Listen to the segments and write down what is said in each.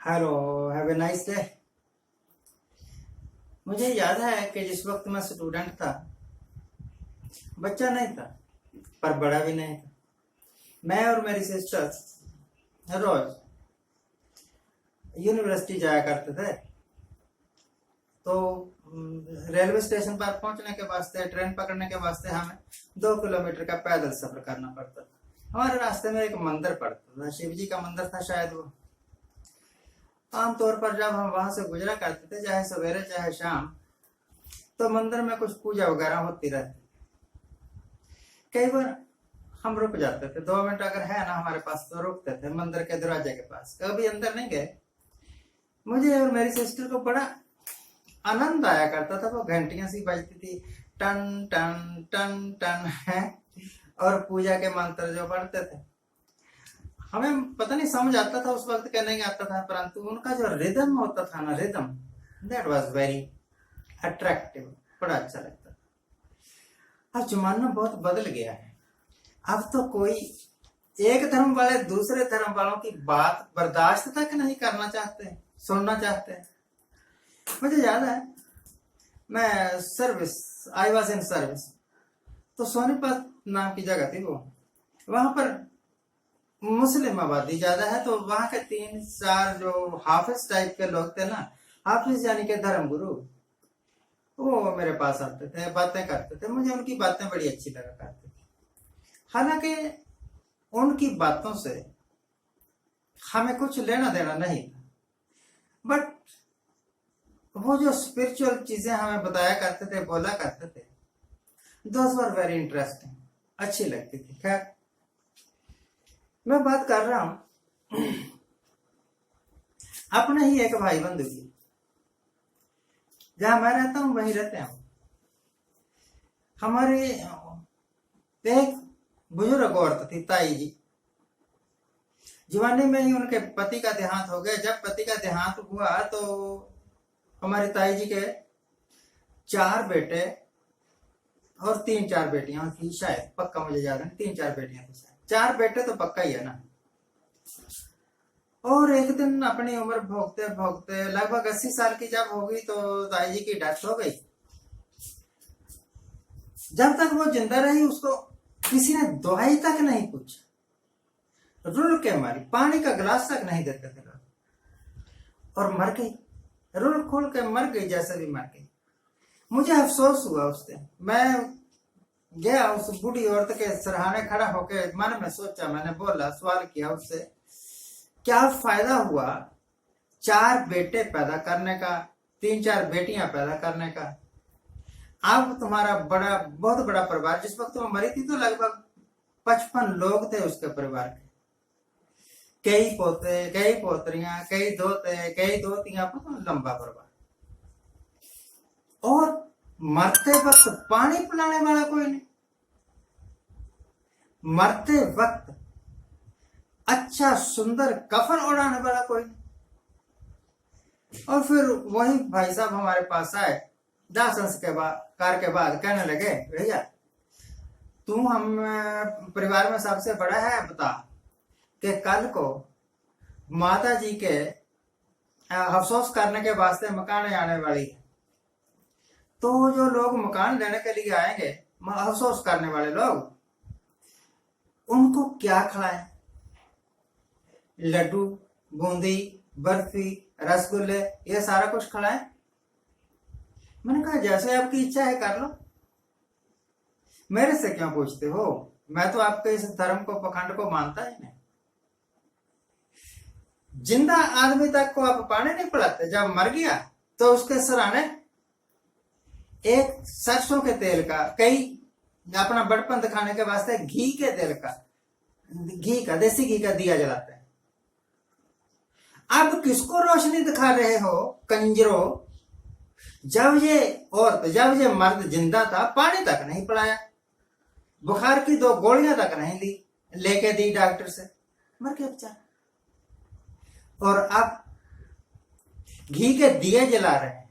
Hello, have a nice day. मुझे याद है कि जिस वक्त मैं स्टूडेंट था, बच्चा नहीं था पर बड़ा भी नहीं था, मैं और मेरी सिस्टर रोज यूनिवर्सिटी जाया करते थे। तो रेलवे स्टेशन पर पहुंचने के वास्ते, ट्रेन पकड़ने के वास्ते हमें 2 किलोमीटर का पैदल सफर करना पड़ता था। हमारे रास्ते में एक मंदिर पड़ता था, शिव जी का मंदिर था शायद वो। आमतौर पर जब हम वहां से गुजरा करते थे, चाहे सवेरे चाहे शाम, तो मंदिर में कुछ पूजा वगैरह होती रहती। कई बार हम रुक जाते थे, 2 मिनट अगर है ना हमारे पास तो रुकते थे मंदिर के दरवाजे के पास। कभी अंदर नहीं गए। मुझे और मेरी सिस्टर को बड़ा आनंद आया करता था। वो घंटियां सी बजती थी, टन टन टन टन है, और पूजा के मंत्र जो पढ़ते थे, हमें पता नहीं समझ आता था उस वक्त, क्या नहीं आता था, परंतु उनका जो रिदम होता था ना, rhythm, that was very attractive, बड़ा अच्छा लगता था। अब जमाना बहुत बदल गया है। अब तो कोई एक धर्म वाले दूसरे धर्म वालों की बात बर्दाश्त तक नहीं करना चाहते, सुनना चाहते हैं। मुझे याद है, मैं आई वॉज इन सर्विस, तो सोनीपत नाम की जगह थी वो। वहां पर मुस्लिम आबादी ज्यादा है, तो वहां के 3-4 जो हाफिज टाइप के लोग थे ना, हाफिज यानी के धर्म गुरु, वो मेरे पास आते थे, बातें करते थे। मुझे उनकी बातें बड़ी अच्छी लगा करती थी। हालांकि उनकी बातों से हमें कुछ लेना देना नहीं था, बट वो जो स्पिरिचुअल चीजें हमें बताया करते थे, बोला करते थे, दोज वर वेरी इंटरेस्टिंग, अच्छी लगती थी। खैर, मैं बात कर रहा हूं अपने ही एक भाई बंधु की। जहां मैं रहता हूं वहीं रहते हैं। हमारे एक बुजुर्ग औरत थी, ताई जी। जवानी में ही उनके पति का देहांत हो गया। जब पति का देहांत हुआ तो हमारी ताई जी के 4 बेटे और 3-4 बेटियां थी शायद, पक्का मुझे याद नहीं, 3-4 बेटियां थी शायद। 4 बेटे तो पक्का ही है ना। और एक दिन अपनी उम्र भोगते भोगते लगभग 80 साल की जब हो गई, तो ताई जी की डेथ हो गई। जब तक वो जिंदा रही, उसको किसी ने दवाई तक नहीं पूछा, रुल के मारी, पानी का गिलास तक नहीं देते थे लोग, और मर गई। रुल खोल के मर गई, जैसे भी मर गई। मुझे अफसोस हुआ उस दिन। मैं गया उस बूढ़ी औरत के सराहने खड़ा होकर, मन में सोचा, मैंने बोला, सवाल किया उससे, क्या फायदा हुआ 4 बेटे पैदा करने का, 3-4 बेटियां पैदा करने का? अब तुम्हारा बहुत बड़ा परिवार, जिस वक्त वो मरी थी तो लगभग 55 लोग थे उसके परिवार के। कई पोते, कई पोतरियां, कई दोते, कई दोतियां, बहुत लंबा परिवार। और मरते वक्त पानी पिलाने वाला कोई नहीं, मरते वक्त अच्छा सुंदर कफन ओढ़ाने वाला कोई नहीं। और फिर वही भाई साहब हमारे पास आए, दाह संस्कार के बाद कहने लगे, भैया तू हम परिवार में सबसे बड़ा है, बता कि कल को माता जी के अफसोस करने के वास्ते मकान आने वाली है, तो जो लोग मकान लेने के लिए आएंगे, अफसोस करने वाले लोग, उनको क्या खिलाएं? लड्डू, बूंदी, बर्फी, रसगुल्ले, ये सारा कुछ खिलाएं? मैंने कहा, जैसे आपकी इच्छा है कर लो, मेरे से क्यों पूछते हो? मैं तो आपके इस धर्म को, पखंड को मानता ही नहीं। जिंदा आदमी तक को आप पानी नहीं पिलाते, जब मर गया तो उसके सराहने एक सरसों के तेल का, कई अपना बड़पन दिखाने के वास्ते घी के तेल का, देसी घी का दिया जलाते हैं। अब किसको रोशनी दिखा रहे हो कंजरो? जब ये मर्द जिंदा था, पानी तक नहीं पिलाया, बुखार की 2 गोलियां तक नहीं लेके दी डॉक्टर से, मर गया बेचारा। और अब घी के दिए जला रहे हैं,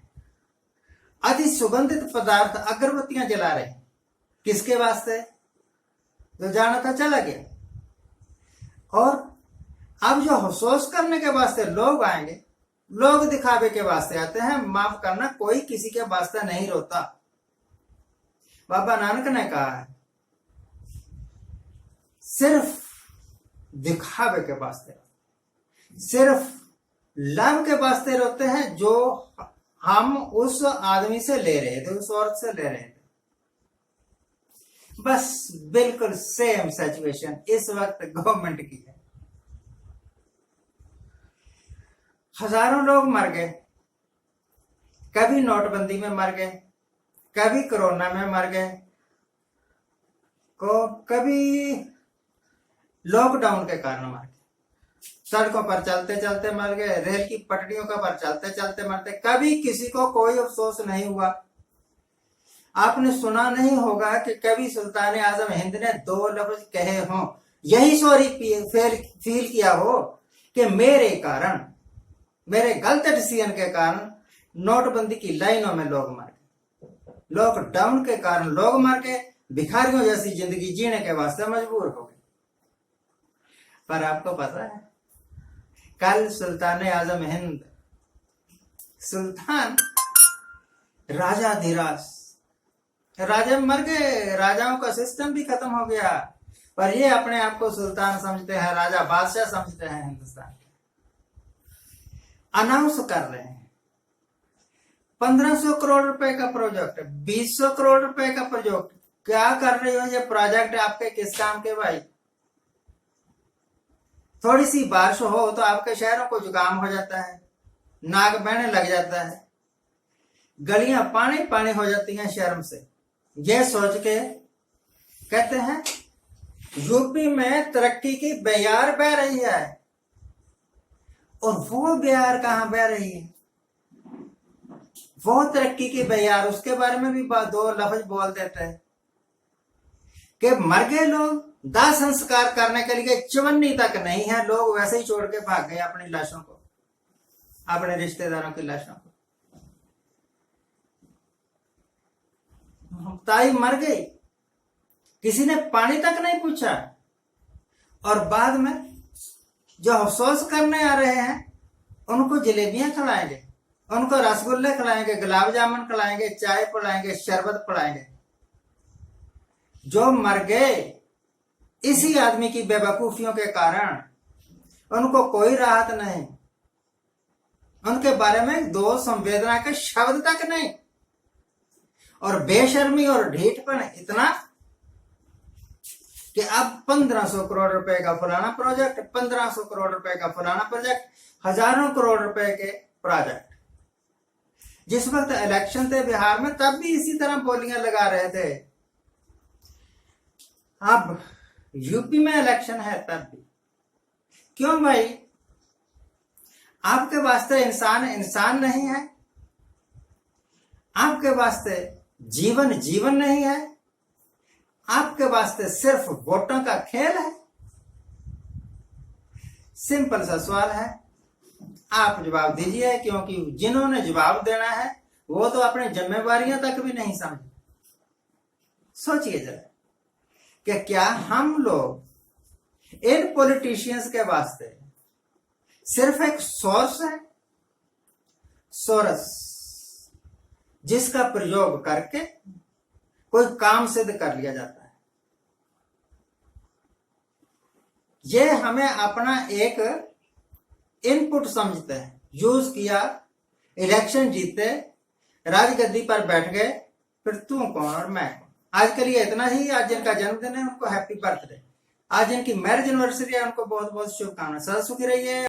अति सुगंधित पदार्थ, अगरबत्तियां जला रहे हैं, किसके वास्ते? जो जाना था चला गया। और अब जो अफसोस करने के वास्ते लोग आएंगे, लोग दिखावे के वास्ते आते हैं। माफ करना, कोई किसी के वास्ते नहीं रोता। बाबा नानक ने कहा है सिर्फ दिखावे के वास्ते, सिर्फ लाभ के वास्ते रोते हैं जो हम उस आदमी से ले रहे थे, उस औरत से ले रहे थे। बस बिल्कुल सेम सिचुएशन इस वक्त गवर्नमेंट की है। हजारों लोग मर गए, कभी नोटबंदी में मर गए, कभी कोरोना में मर गए, कभी लॉकडाउन के कारण मर गए, सड़कों पर चलते चलते मर गए, रेल की पटरियों का पर चलते चलते मरते। कभी किसी को कोई अफसोस नहीं हुआ। आपने सुना नहीं होगा कि कभी सुल्तान आजम हिंद ने 2 लफ्ज कहे हों, यही सॉरी फील किया हो कि मेरे कारण, मेरे गलत डिसीजन के कारण नोटबंदी की लाइनों में लोग मर गए, लॉकडाउन के कारण लोग मर गए, भिखारियों जैसी जिंदगी जीने के वास्ते मजबूर हो गए। पर आपको पता है कल सुल्तान आजम हिंद, सुल्तान राजाधिराज, राजा मर गए, राजाओं का सिस्टम भी खत्म हो गया, पर ये अपने आप को सुल्तान समझते हैं, राजा बादशाह समझते हैं हिंदुस्तान के। अनाउंस कर रहे हैं 1500 करोड़ रुपए का प्रोजेक्ट, 200 करोड़ रुपए का प्रोजेक्ट। क्या कर रहे हो? ये प्रोजेक्ट आपके किस काम के भाई? थोड़ी सी बारिश हो तो आपके शहरों को जुकाम हो जाता है, नाक बहने लग जाता है, गलियां पानी पानी हो जाती हैं शर्म से। ये सोच के कहते हैं यूपी में तरक्की की बयार बह रही है, और वो बयार कहां बह रही है? वो तरक्की की बयार, उसके बारे में भी 2 लफ्ज बोल देते हैं कि मर गए लोग, दाह संस्कार करने के लिए चवन्नी तक नहीं है, लोग वैसे ही छोड़ के भाग गए अपनी लाशों को, अपने रिश्तेदारों की लाशों को। ताई मर गई, किसी ने पानी तक नहीं पूछा, और बाद में जो अफसोस करने आ रहे हैं उनको जलेबियां खिलाएंगे, उनको रसगुल्ले खिलाएंगे, गुलाब जामुन खिलाएंगे, चाय पिलाएंगे, शरबत पिलाएंगे। जो मर गए इसी आदमी की बेवकूफियों के कारण, उनको कोई राहत नहीं, उनके बारे में 2 संवेदना के शब्द तक नहीं, और बेशर्मी और ढीठपन इतना कि अब 1500 करोड़ रुपए का फलाना प्रोजेक्ट, 1500 करोड़ रुपए का फलाना प्रोजेक्ट, हजारों करोड़ रुपए के प्रोजेक्ट। जिस वक्त इलेक्शन थे बिहार में तब भी इसी तरह बोलियां लगा रहे थे, अब यूपी में इलेक्शन है तब भी। क्यों भाई? आपके वास्ते इंसान इंसान नहीं है, आपके वास्ते जीवन जीवन नहीं है, आपके वास्ते सिर्फ वोटों का खेल है। सिंपल सा सवाल है, आप जवाब दीजिए, क्योंकि जिन्होंने जवाब देना है वो तो अपनी जिम्मेवारियां तक भी नहीं समझे। सोचिए जरा कि क्या हम लोग इन पॉलिटिशियंस के वास्ते सिर्फ एक सोर्स है, सोर्स जिसका प्रयोग करके कोई काम सिद्ध कर लिया जाता है। ये हमें अपना एक इनपुट समझते हैं, यूज किया, इलेक्शन जीते, राजगद्दी पर बैठ गए, फिर तू कौन और मैं कौन। आज के लिए इतना ही। आज जिनका जन्मदिन है उनको हैप्पी बर्थडे, आज जिनकी मैरिज एनिवर्सरी है उनको बहुत बहुत शुभकामनाएं। सदा सुखी रहिए।